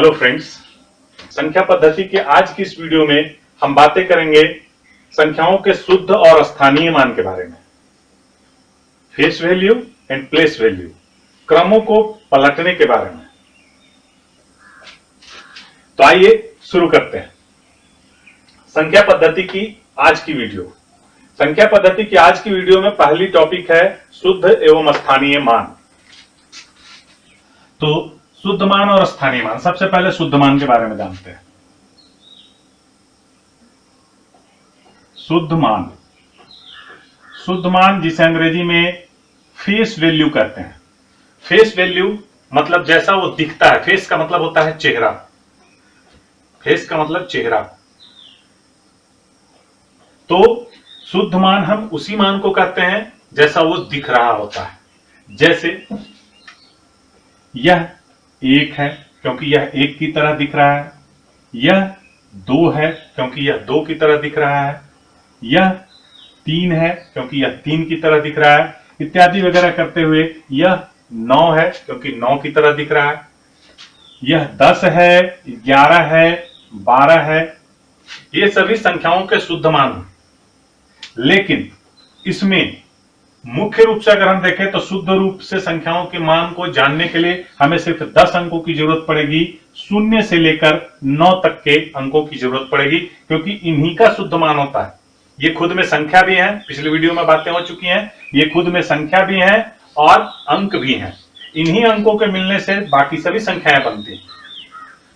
Hello friends, संख्या पद्धति के आज की इस वीडियो में हम बातें करेंगे संख्याओं के शुद्ध और स्थानीय मान के बारे में। Face value and place value, क्रमों को पलटने के बारे में। तो आइए शुरू करते हैं संख्या पद्धति की आज की वीडियो। संख्या पद्धति की आज की वीडियो में पहली टॉपिक है शुद्ध एवं स्थानीय मान। तो शुद्ध मान और स्थानीय मान, सबसे पहले शुद्ध मान के बारे में जानते हैं। शुद्ध मान, शुद्ध मान जिसे अंग्रेजी में फेस वैल्यू कहते हैं। फेस वैल्यू मतलब जैसा वो दिखता है। फेस का मतलब होता है चेहरा। फेस का मतलब चेहरा। तो शुद्ध मान हम उसी मान को कहते हैं जैसा वो दिख रहा होता है। जैसे यह एक है क्योंकि यह एक की तरह दिख रहा है, यह दो है क्योंकि यह दो की तरह दिख रहा है, यह तीन है क्योंकि यह तीन की तरह दिख रहा है, इत्यादि वगैरह करते हुए यह 9 है क्योंकि 9 की तरह दिख रहा है, यह 10 है, 11 है, 12 है। ये सभी संख्याओं के शुद्ध मान हैं। लेकिन इसमें मुख्य रूप से अगर हम देखें तो शुद्ध रूप से संख्याओं के मान को जानने के लिए हमें सिर्फ 10 अंकों की जरूरत पड़ेगी। 0 से लेकर 9 तक के अंकों की जरूरत पड़ेगी क्योंकि इन्हीं का शुद्ध मान होता है। ये खुद में संख्या भी है, पिछले वीडियो में बातें हो चुकी हैं। ये खुद में संख्या भी है और अंक भी हैं। इन्हीं अंकों के मिलने से बाकी सभी संख्याएं बनती हैं।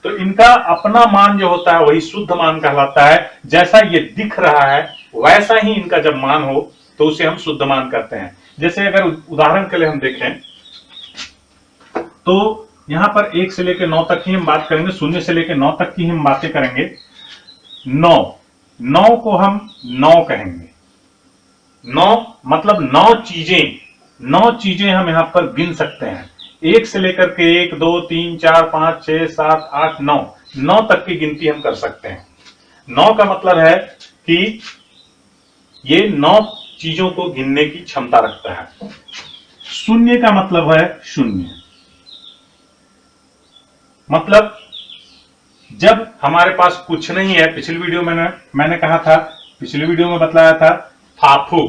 तो इनका अपना मान जो होता है वही शुद्ध मान कहलाता है। जैसा ये दिख रहा है वैसा ही इनका जब मान हो तो उसे हम शुद्ध मान करते हैं। जैसे अगर उदाहरण के लिए हम देखें तो यहां पर 1 से लेकर 9 तक ही हम बात करेंगे, 0 से लेकर 9 तक की हम बातें करेंगे। 9 को हम 9 कहेंगे। 9 मतलब 9 चीजें हम यहां पर गिन सकते हैं। 1 से लेकर के 1 2 3 4 5 6 7 8 9 तक की गिनती हम कर सकते हैं। 9 का मतलब है कि ये 9 चीजों को गिनने की क्षमता रखता है। 0 का मतलब है 0, मतलब जब हमारे पास कुछ नहीं है। पिछली वीडियो में मैंने कहा था, पिछली वीडियो में बतलाया था फाफू।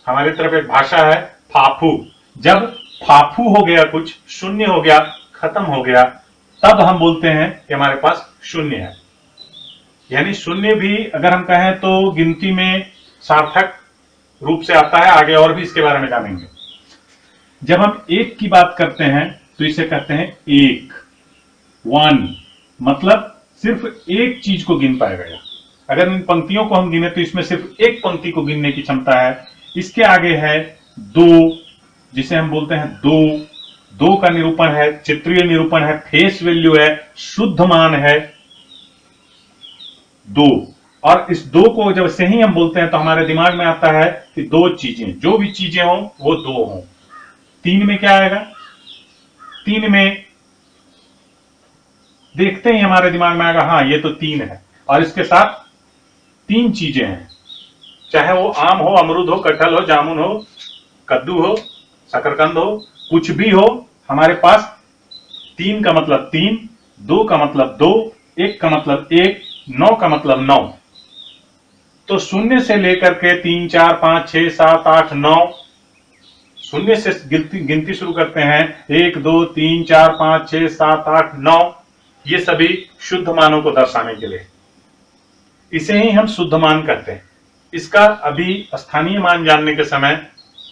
हमारी तरफ एक भाषा है फाफू। जब फाफू हो गया, कुछ शून्य हो गया, खत्म हो गया, तब हम बोलते हैं कि हमारे पास 0 है। यानी 0 भी अगर हम कहें तो गिनती में सार्थक रूप से आता है। आगे और भी इसके बारे में जानेंगे। जब हम 1 की बात करते हैं तो इसे कहते हैं 1, मतलब सिर्फ एक चीज को गिन पाएगा। अगर इन पंक्तियों को हम गिने तो इसमें सिर्फ एक पंक्ति को गिनने की क्षमता है। इसके आगे है 2, जिसे हम बोलते हैं 2 का निरूपण है, चित्रीय निरूपण है, फेस वैल्यू है, शुद्ध मान है 2। और इस 2 को जब से ही हम बोलते हैं तो हमारे दिमाग में आता है कि 2 चीजें, जो भी चीजें हों वो 2 हों। 3 में क्या आएगा? 3 में देखते ही हमारे दिमाग में आएगा हाँ ये तो 3 है, और इसके साथ 3 चीजें हैं, चाहे वो आम हो, अमरूद हो, कटहल हो, जामुन हो, कद्दू हो, शकरकंद हो, कुछ भी हो, हमारे पास 3 का मतलब 3, 2 का मतलब 2, 1 का मतलब 1, 9 का मतलब 9। तो 0 से लेकर के 3 4 5 6 7 8 9, 0 से गिनती शुरू करते हैं। 1 2 3 4 5 6 7 8 9, ये सभी शुद्ध मानों को दर्शाने के लिए, इसे ही हम शुद्ध मान कहते हैं। इसका अभी स्थानीय मान जानने के समय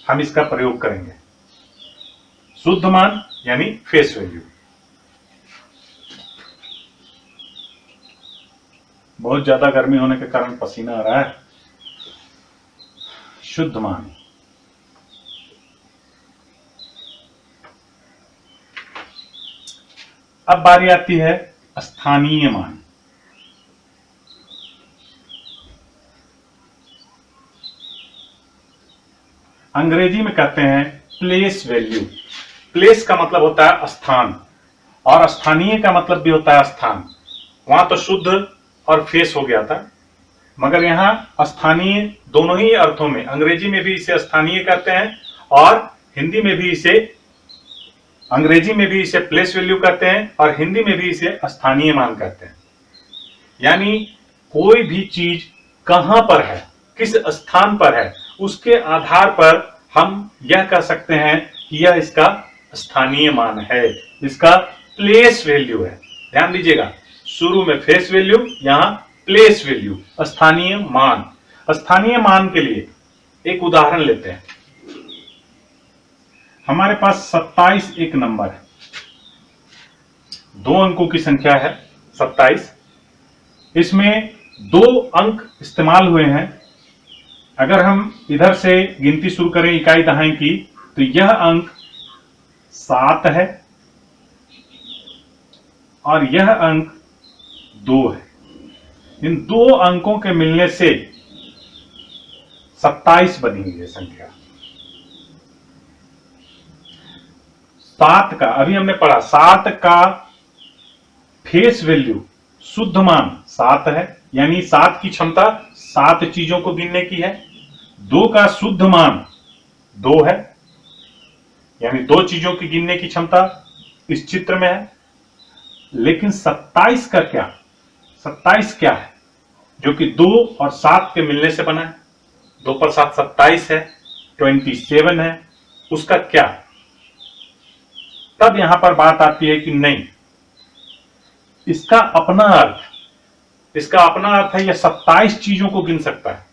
हम इसका प्रयोग करेंगे। शुद्ध मान यानी फेस वैल्यू। बहुत ज्यादा गर्मी होने के कारण पसीना आ रहा है। शुद्ध मान, अब बारी आती है स्थानीय मान। अंग्रेजी में कहते हैं प्लेस वैल्यू। प्लेस का मतलब होता है स्थान, और स्थानीय का मतलब भी होता है स्थान। वहां तो शुद्ध और फेस हो गया था, मगर यहां स्थानीय दोनों ही अर्थों में, अंग्रेजी में भी इसे स्थानीय कहते हैं और हिंदी में भी इसे अंग्रेजी में भी इसे प्लेस वैल्यू कहते हैं और हिंदी में भी इसे स्थानीय मान कहते हैं। यानी कोई भी चीज कहां पर है, किस स्थान पर है, उसके आधार पर हम यह कह सकते हैं कि यह इसका स्थानीय मान है, इसका प्लेस वैल्यू है। ध्यान दीजिएगा, शुरू में फेस वैल्यू, यहां प्लेस वैल्यू, स्थानीय मान। स्थानीय मान के लिए एक उदाहरण लेते हैं। हमारे पास 27 एक नंबर है, 2 अंकों की संख्या है 27। इसमें 2 अंक इस्तेमाल हुए हैं। अगर हम इधर से गिनती शुरू करें इकाई दहाई की, तो यह अंक 7 है और यह अंक 2 है। इन 2 अंकों के मिलने से 27 बनी हुई है संख्या। 7 का, अभी हमने पढ़ा, 7 का फेस वैल्यू, शुद्ध मान 7 है, यानी 7 की क्षमता 7 चीजों को गिनने की है। 2 का शुद्ध मान 2 है, यानी 2 चीजों की गिनने की क्षमता इस चित्र में है। लेकिन 27 का क्या, 27 क्या है, जो कि 2 और 7 के मिलने से बना है। 2 पर 7 27 है, 27 है, उसका क्या? तब यहां पर बात आती है कि नहीं, इसका अपना अर्थ, इसका अपना अर्थ है यह 27 चीजों को गिन सकता है।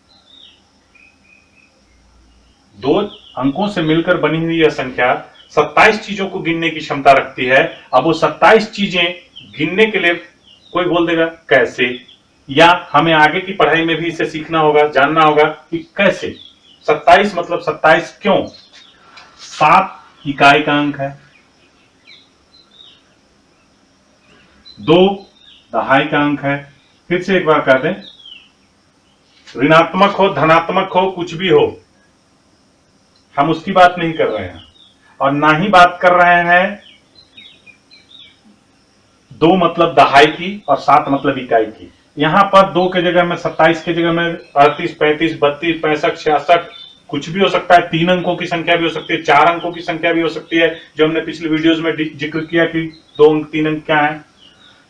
2 अंकों से मिलकर बनी हुई यह संख्या 27 चीजों को गिनने की क्षमता रखती है। अब वो 27 चीजें गिनने के लिए कोई बोल देगा कैसे, या हमें आगे की पढ़ाई में भी इसे सीखना होगा, जानना होगा कि कैसे। 27 मतलब 27 क्यों? 7 इकाई का अंक है, 2 दहाई का अंक है। फिर से एक बार कह दें, ऋणात्मक हो, धनात्मक हो, कुछ भी हो, हम उसकी बात नहीं कर रहे हैं। और ना ही बात कर रहे हैं 2 मतलब दहाई की और 7 मतलब इकाई की। यहां पर 2 के जगह में 27 के जगह में 38, 35, 32, 65, 66 कुछ भी हो सकता है। 3 अंकों की संख्या भी हो सकती है, 4 अंकों की संख्या भी हो सकती है, जो हमने पिछले वीडियोस में जिक्र किया कि 2 अंक 3 अंक क्या है।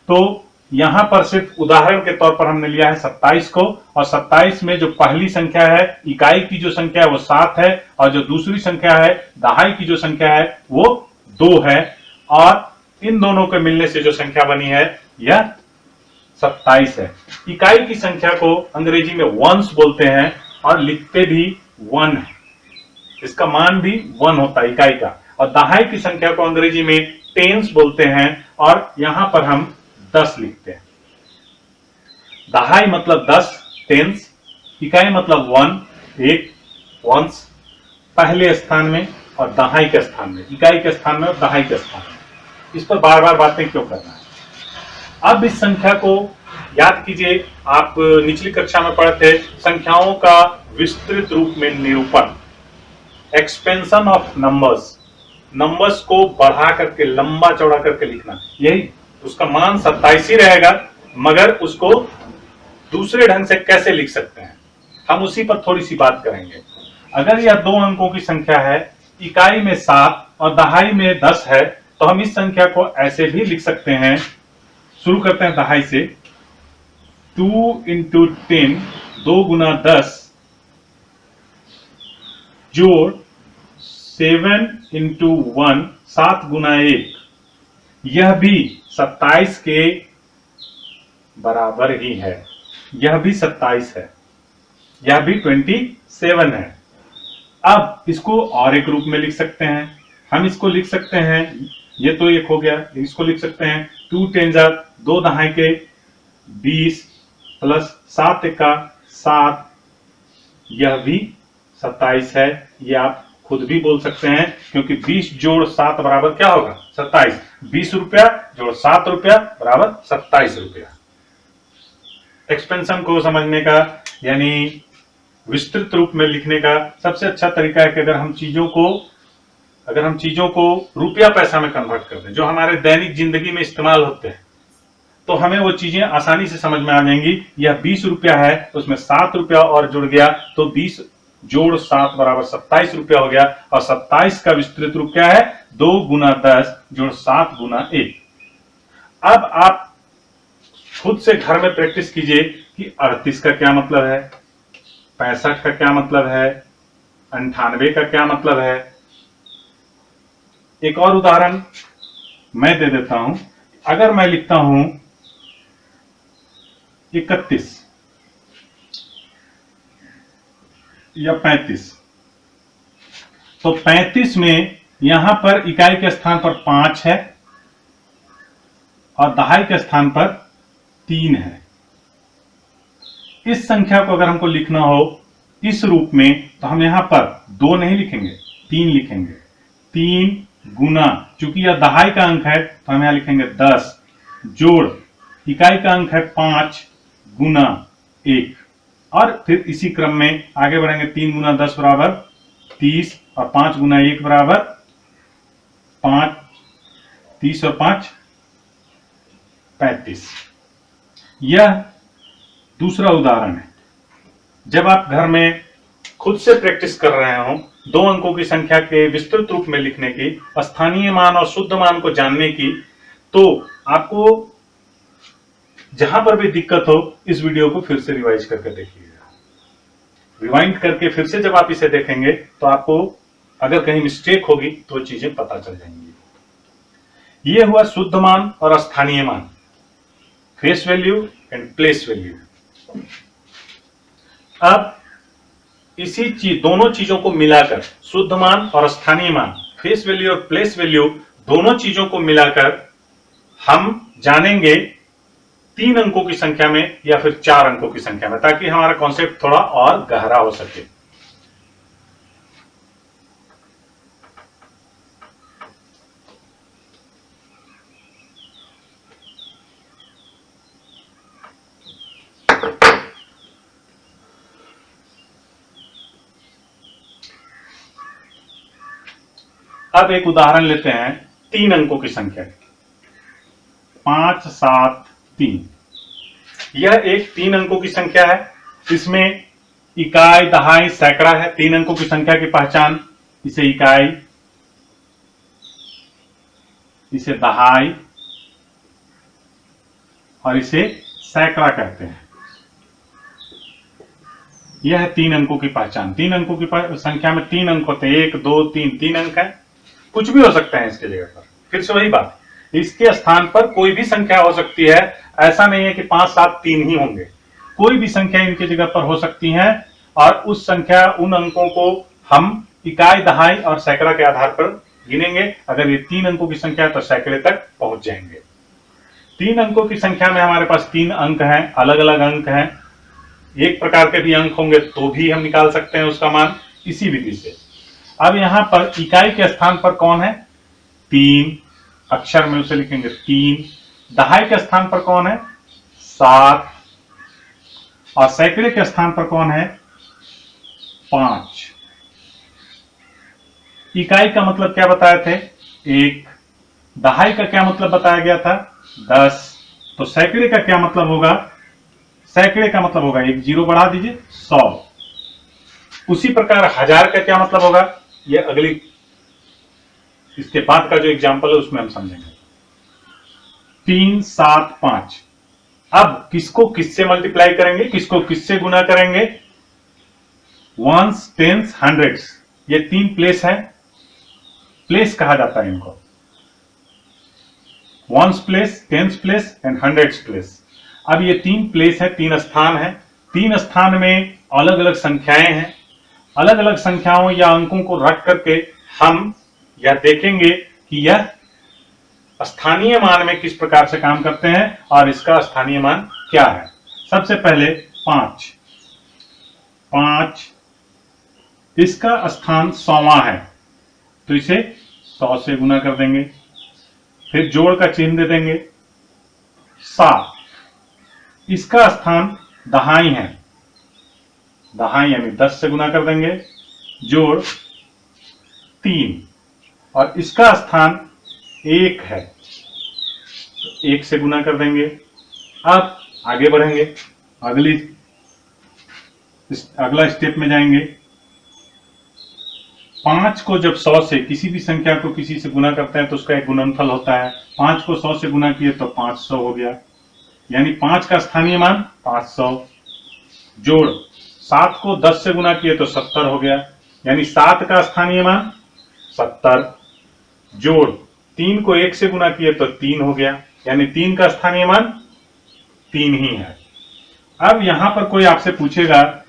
तो यहां पर सिर्फ उदाहरण के तौर पर हमने लिया है 27 को, और 27 में जो पहली संख्या है, इकाई की जो संख्या है वो 7 है, और जो दूसरी संख्या है, दहाई की जो संख्या है, वो 2 है। और इन दोनों के मिलने से जो संख्या बनी है यह 27 है। इकाई की संख्या को अंग्रेजी में वंस बोलते हैं और लिखते भी 1 है, इसका मान भी 1 होता है इकाई का। और दहाई की संख्या को अंग्रेजी में टेंस बोलते हैं और यहां पर हम 10 लिखते हैं। दहाई मतलब 10, टेंस। इकाई मतलब 1, 1, वंस पहले स्थान में और दहाई के स्थान में, इकाई के स्थान में और दहाई के स्थान में। इस पर बार बार बातें क्यों करना है? अब इस संख्या को याद कीजिए, आप निचली कक्षा में पढ़े थे संख्याओं का विस्तृत रूप में निरूपण, एक्सपेंशन ऑफ नंबर्स। नंबर्स को बढ़ा करके, लंबा चौड़ा करके लिखना, यही उसका मान 27 ही रहेगा, मगर उसको दूसरे ढंग से कैसे लिख सकते हैं, हम उसी पर थोड़ी सी बात करेंगे। अगर यह 2 अंकों की संख्या है, इकाई में 7 और दहाई में 10 है, तो हम इस संख्या को ऐसे भी लिख सकते हैं। शुरू करते हैं दहाई से। 2 × 10, 2 गुना 10, जोड़ 7 × 1, 7 गुना 1, यह भी 27 के बराबर ही है। यह भी 27 है, यह भी 27 है। अब इसको और एक रूप में लिख सकते हैं। हम इसको लिख सकते हैं, ये तो एक हो गया, इसको लिख सकते हैं 2 × 10, 2 दहाई के 20 प्लस 7 का 7, यह भी 27 है। ये आप खुद भी बोल सकते हैं, क्योंकि 20 जोड़ 7 बराबर क्या होगा? 27। 20 रुपया जोड़ 7 रुपया बराबर 27 रुपया। एक्सपेंशन को समझने का, यानी विस्तृत रूप में लिखने का सबसे अच्छा तरीका है कि अगर हम चीजों को रुपया पैसा में कन्वर्ट कर दें, जो हमारे दैनिक जिंदगी में इस्तेमाल होते हैं, तो हमें वो चीजें आसानी से समझ में आ जाएंगी। यह 20 रुपया है, उसमें 7 रुपया और जुड़ गया तो 20 जोड़ 7 बराबर 27 रुपया हो गया। और 27 का विस्तृत रूप क्या है? 2 गुना 10 जोड़ 7 गुना 1। अब आप खुद से घर में प्रैक्टिस कीजिए कि 38 का क्या मतलब है, 65 का क्या मतलब है, 98 का क्या मतलब है। एक और उदाहरण मैं दे देता हूं। अगर मैं लिखता हूं 31 या 35, तो 35 में यहां पर इकाई के स्थान पर 5 है और दहाई के स्थान पर 3 है। इस संख्या को अगर हमको लिखना हो इस रूप में तो हम यहां पर 2 नहीं लिखेंगे, 3 लिखेंगे। 3 गुना, चूंकि यह दहाई का अंक है तो हम यहां लिखेंगे 10 जोड़ इकाई का अंक है 5 गुना 1। और फिर इसी क्रम में आगे बढ़ेंगे। 3 गुना 10 बराबर 30 और 5 गुना 1 बराबर 5, 30 और 5 35। यह दूसरा उदाहरण है। जब आप घर में खुद से प्रैक्टिस कर रहे हो 2 अंकों की संख्या के विस्तृत रूप में लिखने की, स्थानीय मान और शुद्ध मान को जानने की, तो आपको जहां पर भी दिक्कत हो इस वीडियो को फिर से रिवाइज करके देखिएगा। रिवाइंड करके फिर से जब आप इसे देखेंगे तो आपको अगर कहीं मिस्टेक होगी तो चीजें पता चल जाएंगी। यह हुआ शुद्ध मान और स्थानीय मान, face value and place value. अब इसी दोनों चीजों को मिलाकर, शुद्ध मान और स्थानीय मान, फेस वैल्यू और प्लेस वैल्यू, दोनों चीजों को मिलाकर हम जानेंगे 3 अंकों की संख्या में या फिर 4 अंकों की संख्या में, ताकि हमारा कॉन्सेप्ट थोड़ा और गहरा हो सके। अब एक उदाहरण लेते हैं 3 अंकों की संख्या, 5 7 3। यह एक 3 अंकों की संख्या है। इसमें इकाई, दहाई, सैकड़ा है। 3 अंकों की संख्या की पहचान, इसे इकाई, इसे दहाई और इसे सैकड़ा कहते हैं। यह है 3 अंकों की पहचान। 3 अंकों की संख्या में 3 अंक होते हैं, 1 2 3, 3 अंक है। कुछ भी हो सकता है इसके जगह पर। फिर से वही बात, इसके स्थान पर कोई भी संख्या हो सकती है। ऐसा नहीं है कि 5 7 3 ही होंगे, कोई भी संख्या इनकी जगह पर हो सकती है। और उस संख्या, उन अंकों को हम इकाई, दहाई और सैकड़ा के आधार पर गिनेंगे। अगर ये 3 अंकों की संख्या है तो सैकड़े तक पहुंच जाएंगे। 3 अंकों की संख्या में हमारे पास 3 अंक हैं, अलग अलग अंक हैं। एक प्रकार के भी अंक होंगे तो भी हम निकाल सकते हैं उसका मान इसी विधि से। अब यहां पर इकाई के स्थान पर कौन है? 3, अक्षर में उसे लिखेंगे 3। दहाई के स्थान पर कौन है? 7। और सैकड़े के स्थान पर कौन है? 5। इकाई का मतलब क्या बताए थे? 1। दहाई का क्या मतलब बताया गया था? 10। तो सैकड़े का क्या मतलब होगा? सैकड़े का मतलब होगा, एक 0 बढ़ा दीजिए, 100। उसी प्रकार 1000 का क्या मतलब होगा? ये अगली, इसके बाद का जो एग्जाम्पल है उसमें हम समझेंगे। 3 7 5। अब किसको किससे मल्टीप्लाई करेंगे, किसको किससे गुना करेंगे? Ones, tens, hundreds. ये 3 प्लेस है, प्लेस कहा जाता है इनको। Ones place, tens place and hundreds place. अब ये 3 प्लेस है, 3 स्थान है। 3 स्थान में अलग अलग संख्याएं हैं। अलग अलग संख्याओं या अंकों को रख करके हम यह देखेंगे कि यह स्थानीय मान में किस प्रकार से काम करते हैं और इसका स्थानीय मान क्या है। सबसे पहले 5, इसका स्थान 100वां है तो इसे 100 से गुना कर देंगे। फिर जोड़ का चिन्ह दे देंगे। 7, इसका स्थान दहाई है, दहाई यानी 10 से गुना कर देंगे। जोड़ 3, और इसका स्थान 1 है तो 1 से गुना कर देंगे। अब आगे बढ़ेंगे, अगला स्टेप में जाएंगे। 5 को जब 100 से, किसी भी संख्या को किसी से गुना करते हैं तो उसका एक गुणनफल होता है। 5 को 100 से गुना किए तो 500 हो गया, यानी 5 का स्थानीय मान 500। जोड़ 7 को 10 से गुना किए तो 70 हो गया, यानी 7 का स्थानीय मान 70। जोड़ 3 को 1 से गुना किए तो 3 हो गया, यानी 3 का स्थानीय मान 3 ही है। अब यहां पर कोई आपसे पूछेगा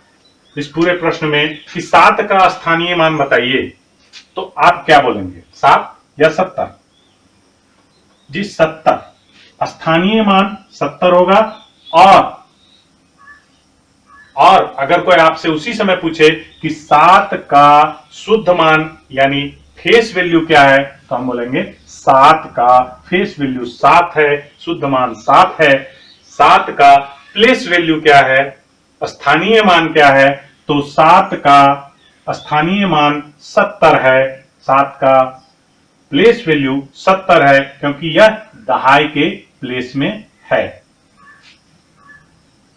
इस पूरे प्रश्न में कि 7 का स्थानीय मान बताइए, तो आप क्या बोलेंगे, 7 या 70? जी 70, स्थानीय मान 70 होगा। और अगर कोई आपसे उसी समय पूछे कि 7 का शुद्ध मान यानी फेस वैल्यू क्या है, तो हम बोलेंगे 7 का फेस वैल्यू 7 है, शुद्ध मान 7 है। 7 का प्लेस वैल्यू क्या है, स्थानीय मान क्या है, तो 7 का स्थानीय मान 70 है। 7 का प्लेस वैल्यू 70 है, क्योंकि यह दहाई के प्लेस में है।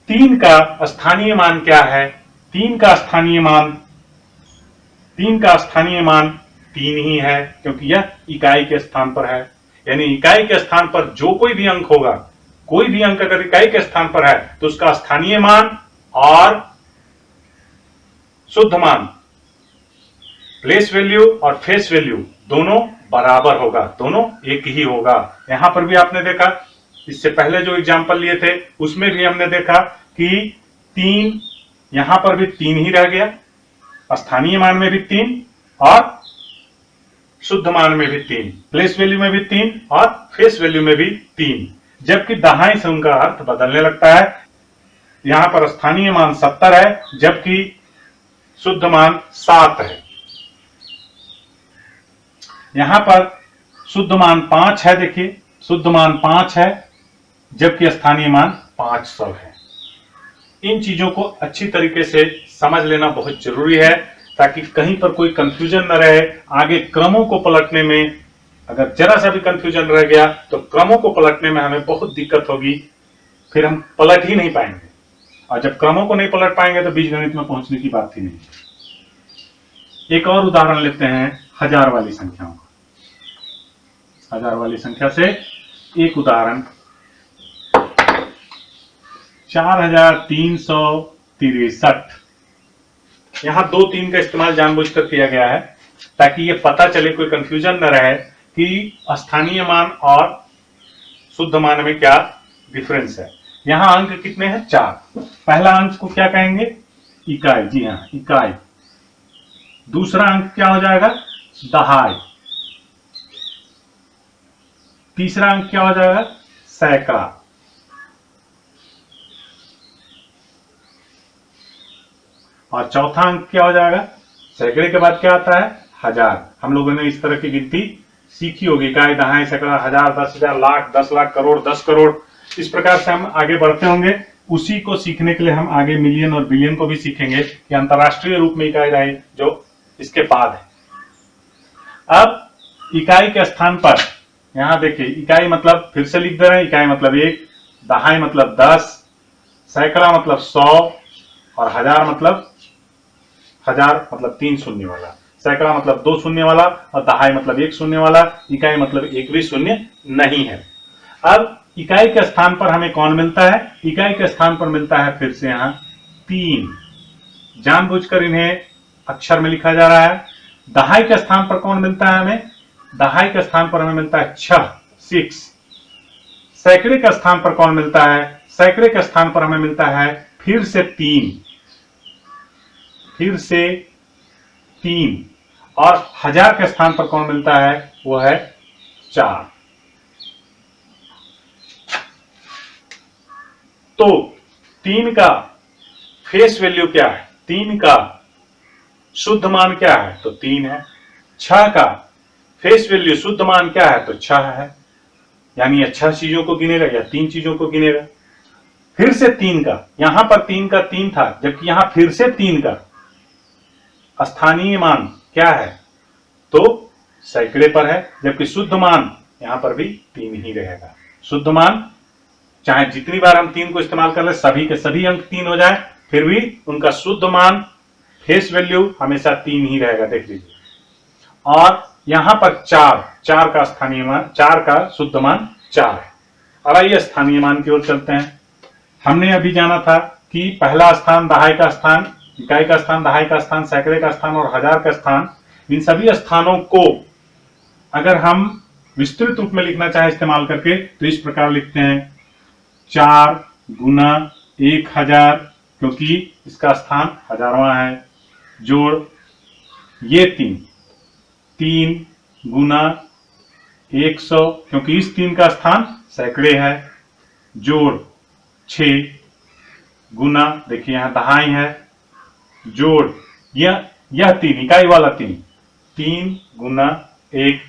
3 का स्थानीय मान क्या है, 3 का स्थानीय मान 3 ही है, क्योंकि यह इकाई के स्थान पर है। यानी इकाई के स्थान पर जो कोई भी अंक होगा, कोई भी अंक अगर इकाई के स्थान पर है तो उसका स्थानीय मान और शुद्ध मान, प्लेस वैल्यू और फेस वैल्यू दोनों बराबर होगा, दोनों एक ही होगा। यहां पर भी आपने देखा, इससे पहले जो एग्जाम्पल लिए थे उसमें भी हमने देखा कि 3, यहां पर भी 3 ही रह गया, स्थानीय मान में भी 3 और शुद्ध मान में भी 3, प्लेस वैल्यू में भी 3 और फेस वैल्यू में भी 3, जबकि दहाई से उनका अर्थ बदलने लगता है। यहां पर स्थानीय मान 70 है, जबकि शुद्ध मान 7 है। यहां पर शुद्ध मान 5 है, देखिए शुद्ध मान 5 है, जबकि स्थानीय मान 500 है। इन चीजों को अच्छी तरीके से समझ लेना बहुत जरूरी है, ताकि कहीं पर कोई कंफ्यूजन न रहे। आगे क्रमों को पलटने में अगर जरा सा भी कंफ्यूजन रह गया तो क्रमों को पलटने में हमें बहुत दिक्कत होगी, फिर हम पलट ही नहीं पाएंगे। और जब क्रमों को नहीं पलट पाएंगे तो बीजगणित में पहुंचने की बात ही नहीं। एक और उदाहरण लेते हैं हजार वाली संख्याओं का। हजार वाली संख्या से एक उदाहरण, 4363। यहां 2 3 का इस्तेमाल जानबूझकर किया गया है ताकि ये पता चले, कोई कंफ्यूजन न रहे कि स्थानीय मान और शुद्ध मान में क्या डिफरेंस है। यहां अंक कितने हैं, 4। पहला अंक को क्या कहेंगे, इकाई, जी हाँ इकाई। दूसरा अंक क्या हो जाएगा, दहाई। तीसरा अंक क्या हो जाएगा, सैकड़ा। और चौथा अंक क्या हो जाएगा, सैकड़े के बाद क्या आता है, हजार। हम लोगों ने इस तरह की गिनती सीखी होगी, इकाई, दहाई, सैकड़ा, हजार, 10,000, लाख, 10 लाख, करोड़, 10 करोड़। इस प्रकार से हम आगे बढ़ते होंगे। उसी को सीखने के लिए हम आगे मिलियन और बिलियन को भी सीखेंगे कि अंतरराष्ट्रीय रूप में इकाई दहाई जो इसके बाद है। अब इकाई के स्थान पर यहां देखिए, इकाई मतलब फिर से लिख दे रहे हैं, इकाई मतलब 1, दहाई मतलब 10, सैकड़ा मतलब 100 और हजार मतलब 3 शून्य वाला, सैकड़ा मतलब 2 शून्य वाला और दहाई मतलब 1 शून्य वाला, इकाई मतलब 1 भी शून्य नहीं है। अब इकाई के स्थान पर हमें कौन मिलता है, इकाई के स्थान पर मिलता है फिर से यहां 3। जानबूझकर इन्हें अक्षर में लिखा जा रहा है। दहाई के स्थान पर कौन मिलता है हमें, दहाई के स्थान पर हमें मिलता है 6। सैकड़े के स्थान पर कौन मिलता है, सैकड़े के स्थान पर हमें मिलता है फिर से 3 और हजार के स्थान पर कौन मिलता है, वो है 4। तो 3 का फेस वैल्यू क्या है, 3 का शुद्ध मान क्या है, तो 3 है। 6 का फेस वैल्यू शुद्ध मान क्या है, तो 6 है। यानी 6 चीजों को गिनेगा या 3 चीजों को गिनेगा। फिर से 3 का, यहां पर 3 का 3 था, जबकि यहां फिर से 3 का स्थानीय मान क्या है, तो सैकड़े पर है, जबकि शुद्ध मान यहां पर भी 3 ही रहेगा। शुद्ध मान चाहे जितनी बार हम 3 को इस्तेमाल कर ले, सभी के सभी अंक 3 हो जाए, फिर भी उनका शुद्ध मान फेस वैल्यू हमेशा 3 ही रहेगा। देख लीजिए, और यहां पर 4, 4 का स्थानीय मान, 4 का शुद्ध मान 4 है। अब आइए स्थानीय मान की ओर चलते हैं। हमने अभी जाना था कि पहला स्थान, दहाई का स्थान, इकाई का स्थान, दहाई का स्थान, सैकड़े का स्थान और हजार का स्थान, इन सभी स्थानों को अगर हम विस्तृत रूप में लिखना चाहे इस्तेमाल करके तो इस प्रकार लिखते हैं 4 गुना 1000, क्योंकइसका स्थान हजारवां है, जोड़ ये 3 गुना 100, क्योंकि इस 3 का स्थान सैकड़े है, जोड़ 6 गुना, देखिए यहां दहाई है, जोड़ यह 3 इकाई वाला 3 गुना 1,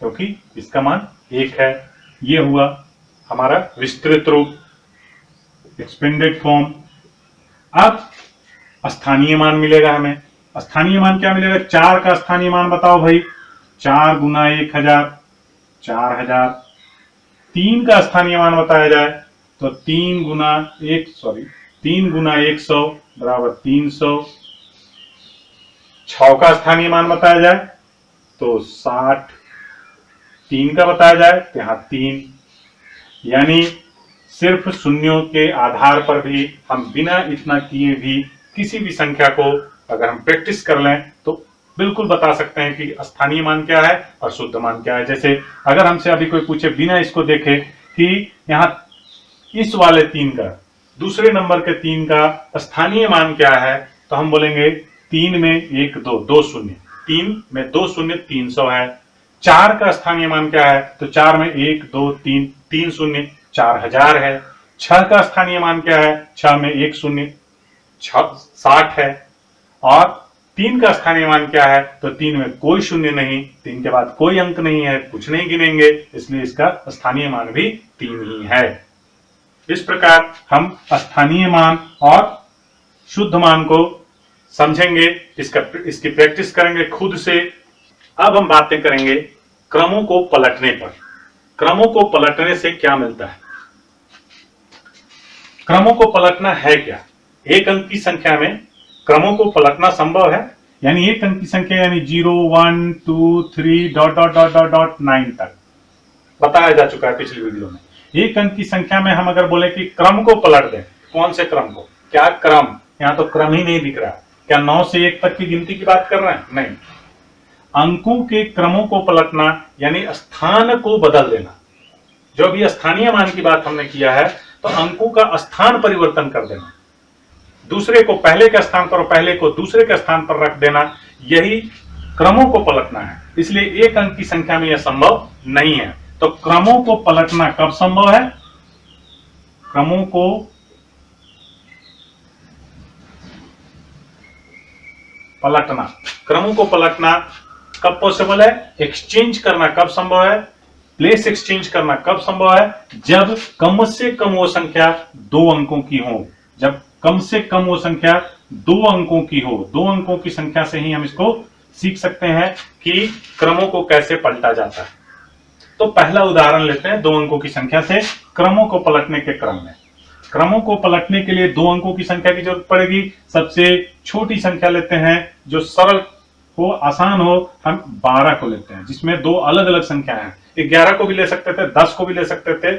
क्योंकि इसका मान 1 है। यह हुआ हमारा विस्तृत रूप, एक्सपेंडेड फॉर्म। अब स्थानीय मान मिलेगा हमें। स्थानीय मान क्या मिलेगा? 4 का स्थानीय मान बताओ भाई। 4 गुना 1000 4000। 3 का स्थानीय मान बताया जाए तो 3 गुना 100 बराबर 300। 6 का स्थानीय मान बताया जाए तो 60। 3 का बताया जाए तो यहां 3। यानी सिर्फ शून्यों के आधार पर भी हम बिना इतना किए भी किसी भी संख्या को अगर हम प्रैक्टिस कर लें तो बिल्कुल बता सकते हैं कि स्थानीय मान क्या है और शुद्ध मान क्या है। जैसे अगर हमसे अभी कोई पूछे बिना इसको देखे कि यहां इस वाले 3 का, दूसरे नंबर के 3 का स्थानीय मान क्या है, तो हम बोलेंगे 3 में 1 2 2 शून्य, 3 में 2 शून्य 300 है। 4 का स्थानीय मान क्या है? तो 4 में 1 2 3 3 शून्य 4000 है। 6 का स्थानीय मान क्या है? 6 में 1 शून्य 60 है। और 3 का स्थानीय मान क्या है? तो 3 में कोई शून्य नहीं, 3 के बाद कोई अंक नहीं है, कुछ नहीं गिनेंगे, इसलिए इसका स्थानीय मान भी 3 ही है। इस प्रकार हम स्थानीय मान और शुद्ध मान को समझेंगे, इसकी प्रैक्टिस करेंगे खुद से। अब हम बातें करेंगे क्रमों को पलटने पर। क्रमों को पलटने से क्या मिलता है? क्रमों को पलटना है क्या? एक अंक की संख्या में क्रमों को पलटना संभव है। यानी एक अंक की संख्या यानी 0 1 2 3 dot dot dot dot dot 9 तक बताया जा चुका है पिछली वीडियो में। एक अंक की संख्या में हम अगर बोले कि क्रम को पलट दें, कौन से क्रम को? क्या क्रम? यहां तो क्रम ही नहीं दिख रहा। क्या 9 से 1 तक की गिनती की बात कर रहे हैं? नहीं। अंकों के क्रमों को पलटना यानी स्थान को बदल देना। जो भी स्थानीय मान की बात हमने किया है तो अंकों का स्थान परिवर्तन कर देना, दूसरे को पहले के स्थान पर और पहले को दूसरे के स्थान पर रख देना, यही क्रमों को पलटना है। इसलिए एक अंक की संख्या में यह संभव नहीं है। तो क्रमों को पलटना कब संभव है? क्रमों को पलटना कब पॉसिबल है? एक्सचेंज करना कब संभव है? प्लेस एक्सचेंज करना कब संभव है? जब कम से कम वो संख्या 2 अंकों की हो। जब कम से कम वो संख्या 2 अंकों की हो। 2 अंकों की संख्या से ही हम इसको सीख सकते हैं कि क्रमों को कैसे पलटा जाता है। तो पहला उदाहरण लेते हैं 2 अंकों की संख्या से क्रमों को पलटने के क्रम में। क्रमों को पलटने के लिए 2 अंकों की संख्या की जरूरत पड़ेगी। सबसे छोटी संख्या लेते हैं जो सरल हो, आसान हो। हम 12 को लेते हैं, जिसमें 2 अलग अलग संख्या है। 11 को भी ले सकते थे, 10 को भी ले सकते थे।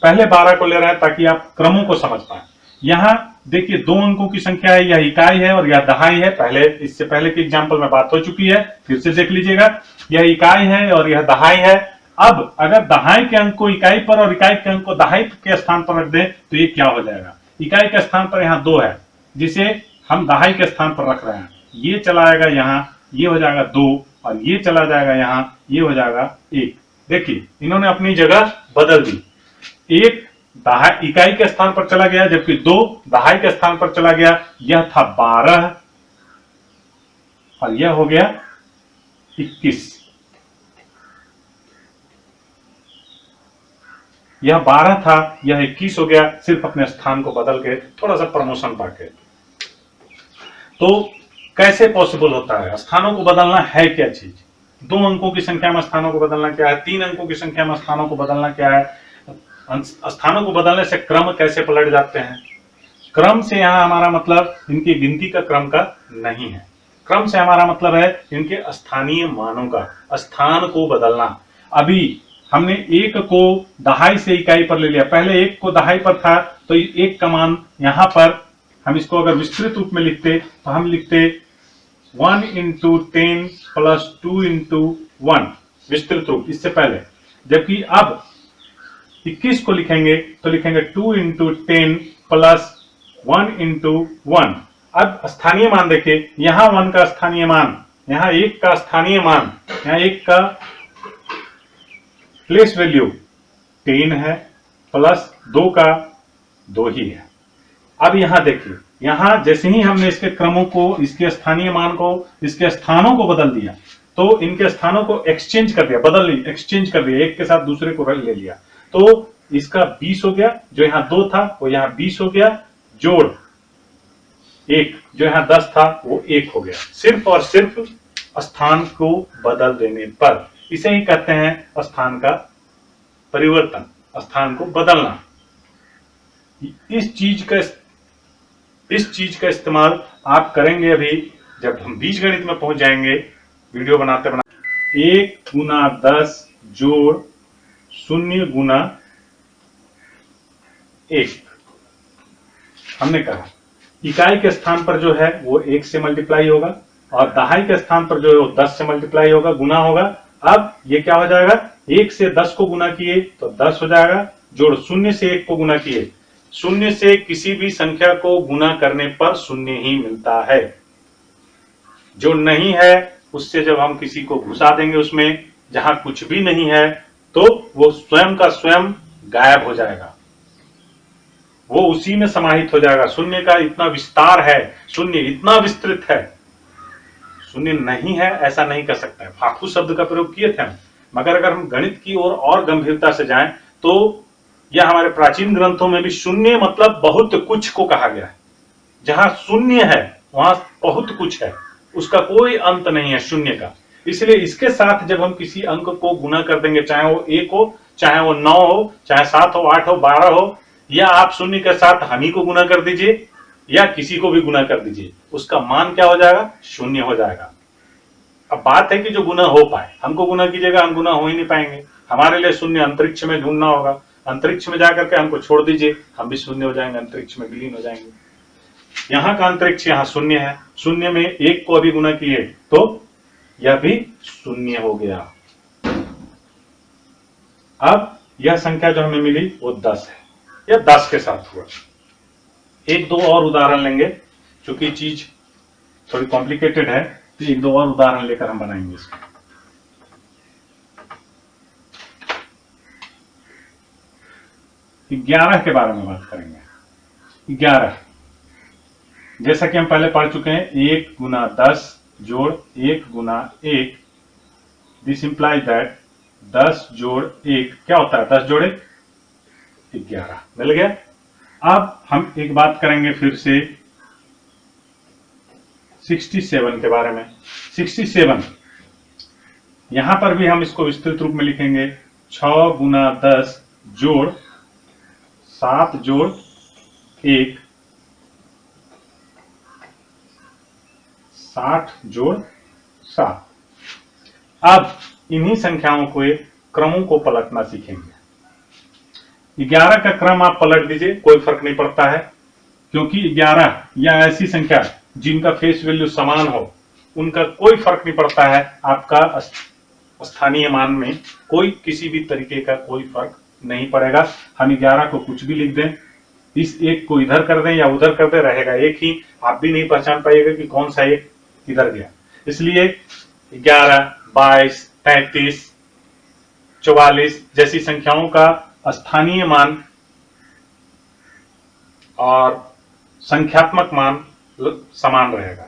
पहले 12 को ले रहे हैं ताकि आप क्रमों को समझ पाए। यहां देखिए 2 अंकों की संख्या है, यह इकाई है और यह दहाई है। इससे पहले के एग्जाम्पल में बात हो चुकी है, फिर से देख लीजिएगा। यह इकाई है और यह दहाई है। अब अगर दहाई के अंक को इकाई पर और इकाई के अंक को दहाई के स्थान पर रख दें तो ये क्या हो जाएगा? इकाई के स्थान पर यहाँ 2 है, जिसे हम दहाई के स्थान पर रख रहे हैं। ये चला आएगा यहाँ, ये हो जाएगा 2, और ये चला जाएगा यहाँ, ये हो जाएगा 1। देखिए इन्होंने अपनी जगह बदल दी। 1 इकाई के स्थान पर चला गया, जबकि 2 दहाई के स्थान पर चला गया। यह था 12 और यह हो गया 21। यह 12 था, यह 21 हो गया, सिर्फ अपने स्थान को बदल के, थोड़ा सा प्रमोशन पाके। तो कैसे पॉसिबल होता है? स्थानों को बदलना है क्या चीज? 2 अंकों की संख्या में स्थानों को बदलना क्या है? 3 अंकों की संख्या में स्थानों को बदलना क्या है? स्थानों को बदलने से क्रम कैसे पलट जाते हैं? क्रम से यहां हमारा मतलब इनकी गिनती का क्रम का नहीं है। क्रम से हमारा मतलब है इनके स्थानीय मानों का, स्थान को बदलना। अभी हमने एक को दहाई से इकाई पर ले लिया, पहले एक को दहाई पर था तो एक का मान यहां पर हम इसको अगर विस्तृत रूप में लिखते तो हम लिखते 1 इंटू 10 प्लस 2 इंटू 1 विस्तृत रूप इससे पहले। जबकि अब 21 को लिखेंगे तो लिखेंगे 2 इंटू 10 प्लस 1 इंटू 1। अब स्थानीय मान देखिए, यहां 1 का स्थानीय मान, यहां 1 का स्थानीय मान, यहां 1 का प्लेस वैल्यू 10 है प्लस 2 का 2 ही है। अब यहां देखिए, यहां जैसे ही हमने इसके क्रमों को, इसके स्थानीय मान को, इसके स्थानों को बदल दिया तो इनके स्थानों को एक्सचेंज कर दिया, बदल ली, एक्सचेंज कर दिया, एक के साथ दूसरे को ले लिया तो इसका 20 हो गया, जो यहां 2 था वो यहां 20 हो गया, जोड़ 1 जो यहां 10 था वो 1 हो गया, सिर्फ और सिर्फ स्थान को बदल देने पर। इसे ही कहते हैं स्थान का परिवर्तन, स्थान को बदलना। इस चीज का इस्तेमाल आप करेंगे अभी जब हम बीजगणित में पहुंच जाएंगे, वीडियो बनाते बनाते। 1 गुना 10 जोड़ 0 गुना 1। हमने कहा इकाई के स्थान पर जो है वो 1 से मल्टीप्लाई होगा और दहाई के स्थान पर जो है वो 10 से मल्टीप्लाई होगा, गुना होगा। अब ये क्या हो जाएगा, 1 से 10 को गुना किए तो 10 हो जाएगा, जोड़ 0 से 1 को गुना किए, 0 से किसी भी संख्या को गुना करने पर 0 ही मिलता है। जो नहीं है उससे जब हम किसी को घुसा देंगे उसमें जहां कुछ भी नहीं है तो वो स्वयं का स्वयं गायब हो जाएगा, वो उसी में समाहित हो जाएगा। शून्य का इतना विस्तार है, शून्य इतना विस्तृत है, शून्य नहीं है ऐसा नहीं कर सकता है। फाखू शब्द का प्रयोग किए थे हम, मगर अगर हम गणित की ओर और गंभीरता से जाएं तो यह हमारे प्राचीन ग्रंथों में भी शून्य मतलब बहुत कुछ को कहा गया है। जहां शून्य है वहां बहुत कुछ है, उसका कोई अंत नहीं है शून्य का। इसलिए इसके साथ जब हम किसी अंक को गुना कर देंगे, चाहे वो 1 हो, चाहे वो 9 हो, चाहे 7 हो, 8 हो, 12 हो, या आप शून्य के साथ हम ही को गुना कर दीजिए या किसी को भी गुना कर दीजिए, उसका मान क्या हो जाएगा, शून्य हो जाएगा। अब बात है कि जो गुना हो पाए, हमको गुना कीजिएगा, हम गुना हो ही नहीं पाएंगे। हमारे लिए शून्य अंतरिक्ष में ढूंढना होगा, अंतरिक्ष में जाकर के हमको छोड़ दीजिए, हम भी शून्य हो जाएंगे, अंतरिक्ष में विलीन हो जाएंगे। यहाँ का अंतरिक्ष यहाँ शून्य है, शून्य में 1 को अभी गुना किए तो यह भी शून्य हो गया। अब यह संख्या जो हमें मिली वो 10 है, यह 10 के साथ हुआ। 1-2 और उदाहरण लेंगे, क्योंकि चीज थोड़ी कॉम्प्लिकेटेड है तो 1-2 और उदाहरण लेकर हम बनाएंगे इसको। 11 के बारे में बात करेंगे। 11 जैसा कि हम पहले पढ़ चुके हैं, 1 गुना 10 जोड़ 1 गुना 1, दिस इंप्लाइज दैट 10 जोड़ 1 क्या होता है, 10 जोड़े 11 मिल गया। अब हम एक बात करेंगे फिर से 67 के बारे में। 67 यहां पर भी हम इसको विस्तृत रूप में लिखेंगे, 6 गुना 10 जोड़ 7 जोड़ 1, 60 जोड़ 7। अब इन्हीं संख्याओं को क्रमों को पलटना सीखेंगे। 11 का क्रम आप पलट दीजिए, कोई फर्क नहीं पड़ता है, क्योंकि 11 या ऐसी संख्या जिनका फेस वैल्यू समान हो उनका कोई फर्क नहीं पड़ता है। आपका स्थानीय मान में कोई किसी भी तरीके का कोई फर्क नहीं पड़ेगा। हम 11 को कुछ भी लिख दें, इस 1 को इधर कर दें या उधर कर दें, रहेगा एक ही, आप भी नहीं पहचान पाइएगा कि कौन सा 1 किधर गया। इसलिए 11, 22, 33, 44 जैसी संख्याओं का स्थानीय मान और संख्यात्मक मान समान रहेगा।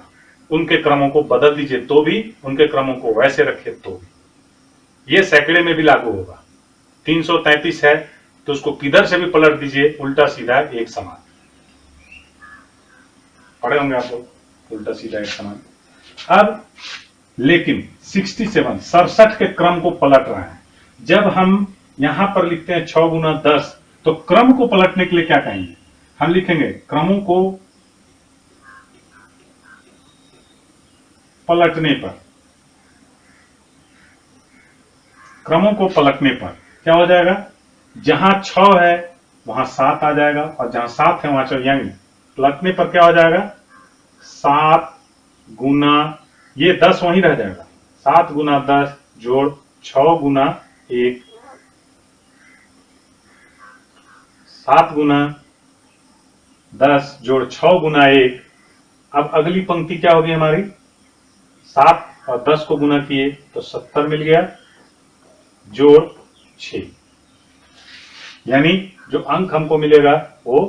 उनके क्रमों को बदल दीजिए तो भी, उनके क्रमों को वैसे रखे तो भी। यह सैकड़े में भी लागू होगा। 333 है तो उसको किधर से भी पलट दीजिए, उल्टा सीधा एक समान। पढ़े होंगे आप लोग, उल्टा सीधा एक समान। अब लेकिन 67 के क्रम को पलट रहा है। जब हम यहां पर लिखते हैं 6 गुना 10 तो क्रम को पलटने के लिए क्या कहेंगे, हम लिखेंगे क्रमों को पलटने पर, क्रमों को पलटने पर क्या हो जाएगा, जहां 6 है वहां 7 आ जाएगा और जहां 7 है वहां 6, यानी पलटने पर क्या हो जाएगा, 7 गुना ये 10 वहीं रह जाएगा, 7 गुना 10 जोड़ 6 गुना 1, 7 गुना 10 जोड़ 6 गुना 1। अब अगली पंक्ति क्या होगी हमारी, 7 और 10 को गुना किए तो 70 मिल गया, जोड़ 6, यानी जो अंक हमको मिलेगा वो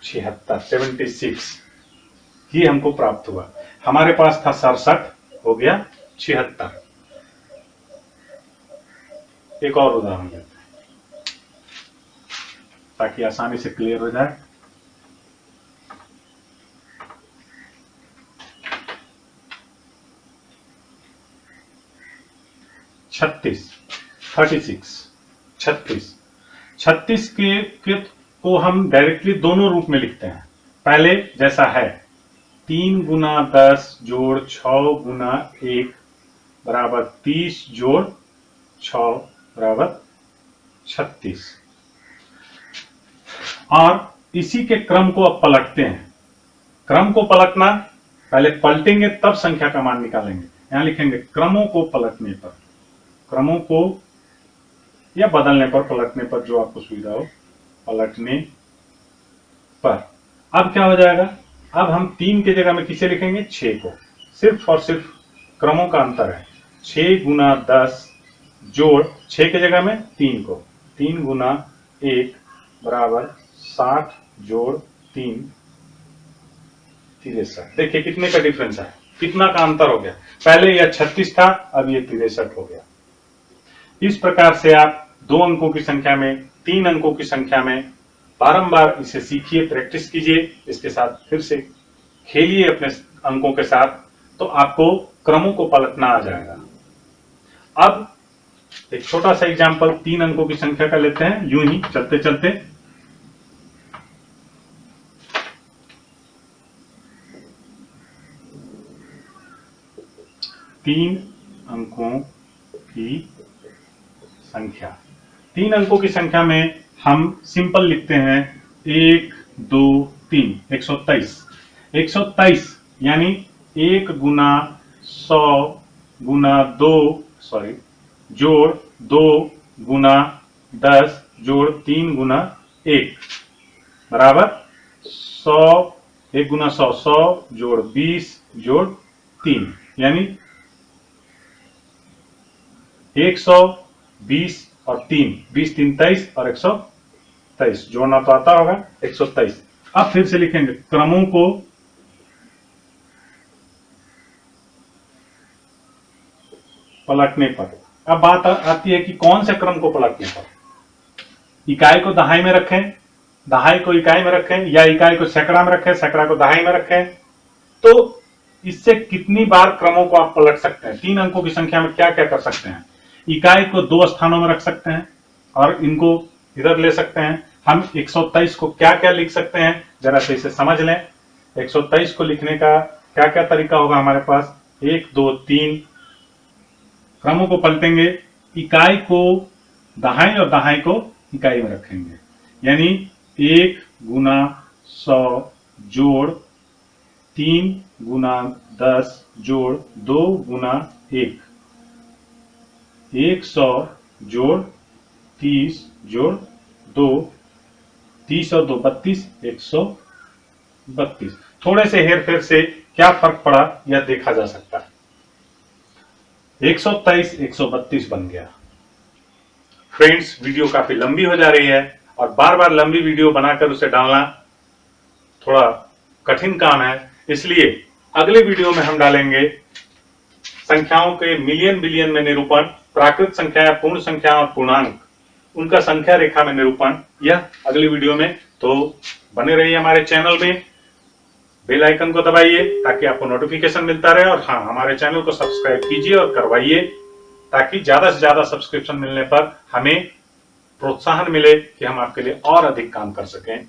76 ही हमको प्राप्त हुआ। हमारे पास था 67, हो गया 76। एक और उदाहरण लेते हैं ताकि आसानी से क्लियर हो जाए। छत्तीस 36 के को हम डायरेक्टली दोनों रूप में लिखते हैं। पहले जैसा है 3 गुना 10 जोड़ 6 गुना 1 बराबर 30 जोड़ 6 बराबर 36। और इसी के क्रम को अब पलटते हैं। क्रम को पलटना, पहले पलटेंगे तब संख्या का मान निकालेंगे। यहां लिखेंगे क्रमों को पलटने पर, क्रमों को या बदलने पर, पलटने पर, जो आपको सुविधा हो, पलटने पर। अब क्या हो जाएगा, अब हम 3 के जगह में किसे लिखेंगे, 6 को। सिर्फ और सिर्फ क्रमों का अंतर है। 6 गुना 10 जोड़ 6 के जगह में 3 को, 3 गुना 1 बराबर 60 जोड़ 3 63। देखिए कितने का डिफरेंस है, कितना का अंतर हो गया। पहले यह 36 था, अब ये 63 हो गया। इस प्रकार से आप 2 अंकों की संख्या में, 3 अंकों की संख्या में बारंबार इसे सीखिए, प्रैक्टिस कीजिए, इसके साथ फिर से खेलिए अपने अंकों के साथ, तो आपको क्रमों को पलटना आ जाएगा। अब एक छोटा सा एग्जाम्पल 3 अंकों की संख्या का लेते हैं, यूं ही चलते चलते। तीन अंकों की संख्या, 3 अंकों की संख्या में हम सिंपल लिखते हैं 1 2 3, 123। 123 यानी 1 गुना 100 गुना 2 जोड़ 2 गुना 10 जोड़ 3 गुना 1 बराबर 100, 1 गुना 100, 100 जोड़ 20 जोड़ 3, यानी 120 और 3, 20 3 23 और 123, जोड़ना तो आता होगा 123। अब फिर से लिखेंगे क्रमों को पलटने पर। अब बात आती है कि कौन से क्रम को पलटने पर, इकाई को दहाई में रखें, दहाई को इकाई में रखें, या इकाई को सैकड़ा में रखें, सैकड़ा को दहाई में रखें। तो इससे कितनी बार क्रमों को आप पलट सकते हैं। 3 अंकों की संख्या में क्या क्या कर सकते हैं, इकाई को 2 स्थानों में रख सकते हैं और इनको इधर ले सकते हैं। हम 123 को क्या क्या लिख सकते हैं, जरा से इसे समझ लें। 123 को लिखने का क्या क्या तरीका होगा हमारे पास, 1 2 3, क्रमों को पलटेंगे, इकाई को दहाई और दहाई को इकाई में रखेंगे, यानी 1 गुना 100 जोड़ 3 गुना 10 जोड़ 2 गुना 1, 100 जोड़ 30 जोड़ 2, 30 और 2 32, 132। थोड़े से हेर फेर से क्या फर्क पड़ा यह देखा जा सकता है। 123 132 बन गया। फ्रेंड्स, वीडियो काफी लंबी हो जा रही है और बार बार लंबी वीडियो बनाकर उसे डालना थोड़ा कठिन काम है, इसलिए अगले वीडियो में हम डालेंगे संख्याओं के मिलियन बिलियन में निरूपण, प्राकृत संख्या, पूर्ण संख्या और पूर्णांक, उनका संख्या रेखा में निरूपण, यह अगली वीडियो में। तो बने रहिए हमारे चैनल में, बेल आइकन को दबाइए ताकि आपको नोटिफिकेशन मिलता रहे, और हाँ, हमारे चैनल को सब्सक्राइब कीजिए और करवाइए ताकि ज्यादा से ज्यादा सब्सक्रिप्शन मिलने पर हमें प्रोत्साहन मिले कि हम आपके लिए और अधिक काम कर सकें।